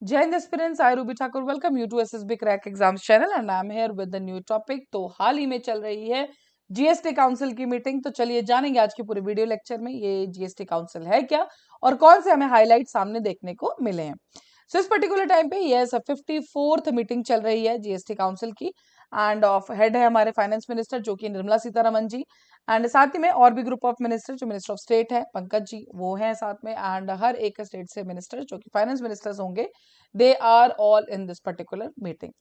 Jai Hind aspirants, I Ruby Thakur welcome you to SSB Crack Exams channel and I am here with the new topic। तो हाल ही में चल रही है GST council की meeting, तो चलिए जानेंगे आज की पूरी वीडियो लेक्चर में ये जीएसटी काउंसिल है क्या और कौन से हमें हाईलाइट सामने देखने को मिले हैं। सो इस पर्टिकुलर टाइम पे ये 54th मीटिंग चल रही है जीएसटी काउंसिल की एंड ऑफ हेड है हमारे फाइनेंस मिनिस्टर जो कि निर्मला सीतारमन जी एंड साथ ही में और भी ग्रुप ऑफ मिनिस्टर जो मिनिस्टर ऑफ स्टेट है पंकज जी वो हैं साथ में एंड हर एक स्टेट से मिनिस्टर जो कि फाइनेंस मिनिस्टर्स होंगे they are all in this particular meeting.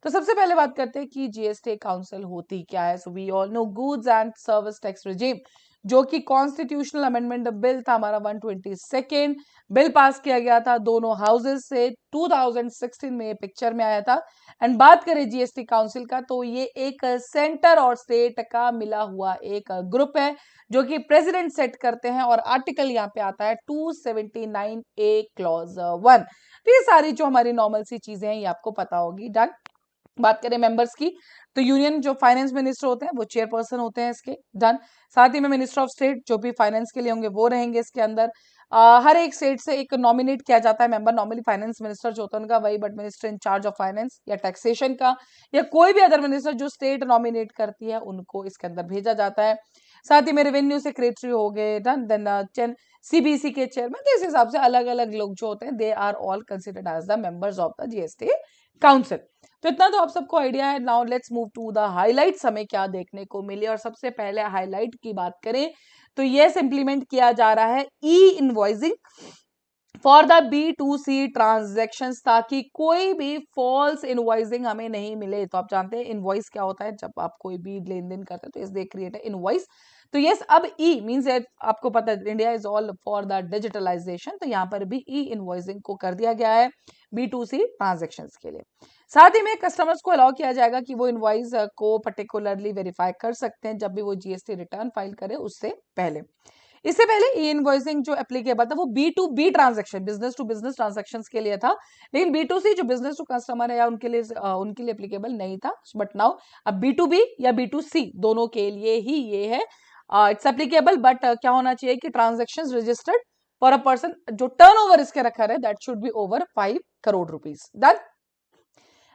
तो सबसे पहले बात करते हैं कि जीएसटी काउंसिल होती क्या है। So we all know goods and service tax regime जो कि कॉन्स्टिट्यूशनल अमेंडमेंट बिल था हमारा 122nd बिल पास किया गया था दोनों हाउसेस से 2016 में पिक्चर में आया था। एंड बात करें जीएसटी काउंसिल का तो ये एक सेंटर और स्टेट का मिला हुआ एक ग्रुप है जो कि प्रेसिडेंट सेट करते हैं और आर्टिकल यहाँ पे आता है 279A क्लॉज 1। तो ये सारी जो हमारी नॉर्मल सी चीजें हैं ये आपको पता होगी। डन। बात करें मेंबर्स की तो यूनियन जो फाइनेंस मिनिस्टर होते हैं वो चेयरपर्सन होते हैं इसके। डन। साथ ही में मिनिस्टर ऑफ स्टेट जो भी फाइनेंस के लिए होंगे वो रहेंगे इसके अंदर। हर एक स्टेट से एक नॉमिनेट किया जाता है मेंबर। नॉर्मली फाइनेंस मिनिस्टर जो होता है उनका वही, but minister in charge of finance या टैक्सेशन का या कोई भी अदर मिनिस्टर जो स्टेट नॉमिनेट करती है उनको इसके अंदर भेजा जाता है। साथ ही में रेवेन्यू सेक्रेटरी हो गए। डन। देन सीबीसी के चेयरमैन। तो इस हिसाब से अलग अलग लोग जो होते हैं they are all considered as the members of the GST council. तो इतना तो आप सबको आइडिया है। Now let's move to the highlights, हमें क्या देखने को मिले। और सबसे पहले हाइलाइट की बात करें तो यस इम्प्लीमेंट किया जा रहा है e invoicing for the B2C transaction ताकि कोई भी फॉल्स इनवॉइसिंग हमें नहीं मिले। तो आप जानते हैं इनवॉइस क्या होता है, जब आप कोई भी लेन देन करते हैं तो इसलिए क्रिएट है इनवॉइस। तो यस अब ई मींस आपको पता है India is all for the digitalisation, तो यहाँ पर भी ई इनवॉइसिंग को कर दिया गया है B2C ट्रांजेक्शन के लिए। साथ ही में कस्टमर्स को अलाउ किया जाएगा कि वो इनवॉइस को पर्टिकुलरली वेरीफाई कर सकते हैं जब भी वो जीएसटी रिटर्न फाइल करे उससे पहले। इससे पहले ई इनवॉइसिंग जो एप्लीकेबल था वो B2B transaction, business to business transactions के लिए था, लेकिन B2C जो बिजनेस टू कस्टमर है या उनके लिए एप्लीकेबल नहीं था। बट नाउ अब B2B या B2C दोनों के लिए ही ये है इट्स एप्लीकेबल। बट क्या होना चाहिए कि transaction registered for a person जो टर्नओवर इसके रखा है that should be over 5 crore rupees. Done.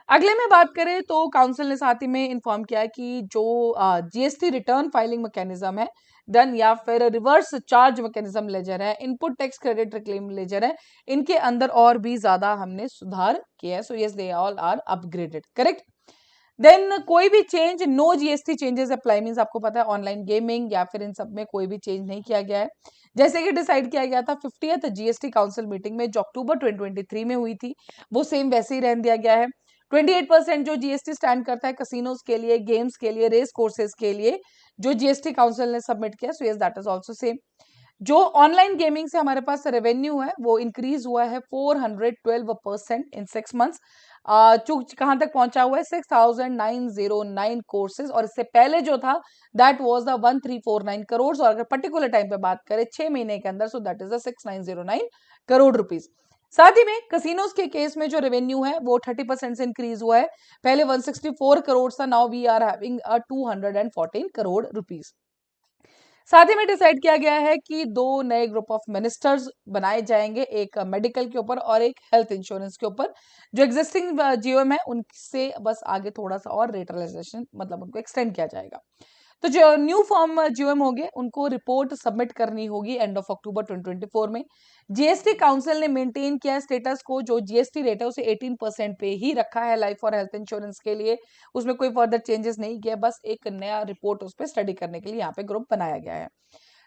अगले में बात करें तो काउंसिल ने साथ ही में इन्फॉर्म किया है कि जो जीएसटी रिटर्न फाइलिंग मैकेनिज्म है डन या फिर रिवर्स चार्ज मैकेनिज्म लेजर है, input tax credit reclaim ledger है, इनके अंदर और भी ज्यादा हमने सुधार किया है। So yes they all are upgraded. Correct. Then कोई भी change, no GST changes apply means आपको पता है ऑनलाइन गेमिंग या फिर इन सब में कोई भी चेंज नहीं किया गया है। जैसे कि डिसाइड किया गया था 50th जीएसटी काउंसिल मीटिंग में जो अक्टूबर 2023 में हुई थी वो सेम वैसे ही रहने दिया गया है। 28% जो जीएसटी स्टैंड करता है कसिनोज के लिए, गेम्स के लिए, रेस कोर्सेज के लिए जो जीएसटी काउंसिल ने सबमिट किया। So yes that is also same. जो ऑनलाइन गेमिंग से हमारे पास रेवेन्यू है वो इंक्रीज हुआ है 412% इन 6 मंथ्स। कहां तक पहुंचा हुआ है 6909 कोर्सेज, और इससे पहले जो था दैट वाज द 1349 करोड़। और अगर पर्टिकुलर टाइम पे बात करें 6 महीने के अंदर so that is the 6909 crore rupees. साथ ही में कसिनोज के केस में जो रेवेन्यू है वो 30% से इंक्रीज हुआ है। पहले 164 करोड़ था, now we are having 214 crore rupees. साथ ही में डिसाइड किया गया है कि दो नए ग्रुप ऑफ मिनिस्टर्स बनाए जाएंगे, एक मेडिकल के ऊपर और एक हेल्थ इंश्योरेंस के ऊपर। जो एग्जिस्टिंग जीओएम है उनसे बस आगे थोड़ा सा और रेटरलाइजेशन मतलब उनको एक्सटेंड किया जाएगा। तो जो न्यू फॉर्म जीओएम होंगे उनको रिपोर्ट सबमिट करनी होगी एंड ऑफ अक्टूबर 2024 में। जीएसटी काउंसिल ने मेंटेन किया स्टेटस को, जो जीएसटी रेट है उसे 18% पे ही रखा है लाइफ और हेल्थ इंश्योरेंस के लिए, उसमें कोई फर्दर चेंजेस नहीं किया, बस एक नया रिपोर्ट उस पर स्टडी करने के लिए यहाँ पे ग्रुप बनाया गया है।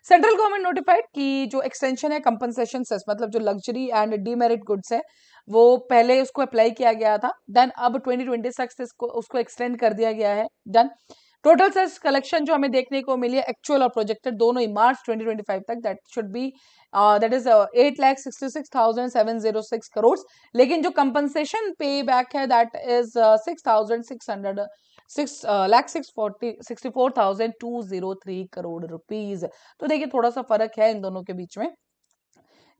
सेंट्रल गवर्नमेंट नोटिफाइड कि जो एक्सटेंशन है कंपनसेशन सेस मतलब जो लग्जरी एंड डीमेरिट गुड्स है वो पहले उसको अप्लाई किया गया था, देन अब 2026 इसको उसको एक्सटेंड कर दिया गया है। डन। टोटल सेल्स कलेक्शन जो हमें देखने को मिली है एक्चुअल और प्रोजेक्टेड दोनों ही मार्च 2025 तक that should be that is 8,66,706 crore, लेकिन जो कंपनसेशन पे बैक है दैट इज 6,600 6,64,203 करोड़ रुपीज। तो देखिए थोड़ा सा फर्क है इन दोनों के बीच में।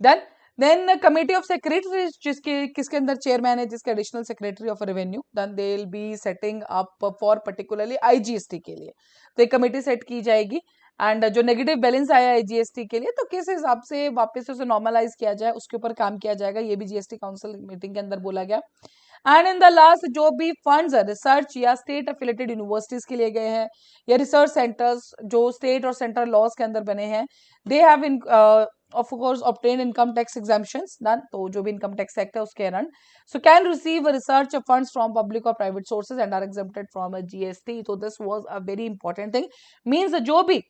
Done. Then committee of secretary जिसके किसके अंदर चेयरमैन है, जिसके additional secretary of revenue, then they will be setting up for particularly IGST के लिए। तो एक कमेटी सेट की जाएगी एंड जो नेगेटिव बैलेंस आया है जीएसटी के लिए, तो किस हिसाब से वापस से उसे नॉर्मलाइज किया जाए उसके ऊपर काम किया जाएगा, ये भी जीएसटी काउंसिल मीटिंग के अंदर बोला गया। एंड इन द लास्ट, जो भी फंड्स रिसर्च या स्टेट एफिलेटेड यूनिवर्सिटीज के लिए गए हैं या रिसर्च सेंटर्स जो स्टेट और सेंट्रल लॉज के अंदर बने हैं, they have in of course obtain income tax exemptions done, तो जो भी इनकम टैक्स एक्ट है उसके under, so can receive research funds from public और private sources and are exempted from GST. तो this was a very important thing, means जो भी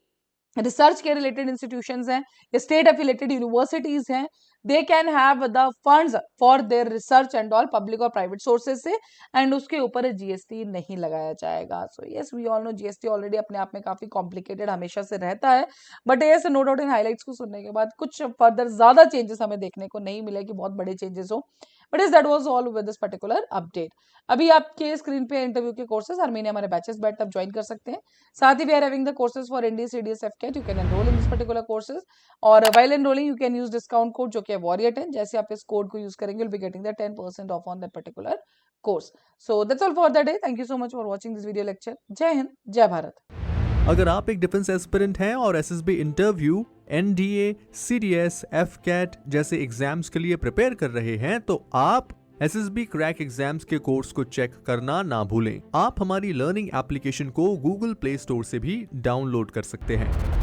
research के रिलेटेड इंस्टीट्यूशंस हैं या स्टेट एफिलेटेड यूनिवर्सिटीज हैं, they can have the funds for their research and all public और private sources से, and उसके ऊपर जीएसटी नहीं लगाया जाएगा। So yes, we all know GST already अपने आप में काफी कॉम्प्लिकेटेड हमेशा से रहता है, बट यस, नो डाउट इन हाइलाइट्स को सुनने के बाद कुछ फर्दर ज्यादा चेंजेस हमें देखने को नहीं मिले कि बहुत बड़े चेंजेस हो, बट इस that was all with this particular update. अभी आपके स्क्रीन पे इंटरव्यू के कोर्सेज हर महीने हमारे बैचेस बैठ आप ज्वाइन कर सकते हैं। साथ ही we are having the courses for NDA CDS AFCAT, you can enrol in this particular courses, और while enrolling you can use discount code जो कि है Warrior10। जैसे आप इस कोड को यूज करेंगे, you'll be getting the 10% off on that particular course. So that's all for the day. Thank you so much for watching this video lecture. जय हिंद, जय भारत। अगर आप एक डिफेंस एस्पिरेंट हैं और एसएसबी इंटरव्यू, एनडीए, सीडीएस, एफकेट जैसे exams के लिए प्रिपेयर कर रहे हैं, तो आप एसएसबी क्रैक एग्जाम्स के कोर्स को चेक करना ना भूलें। आप हमारी लर्निंग एप्लीकेशन को गूगल प्ले स्टोर से भी डाउनलोड कर सकते हैं।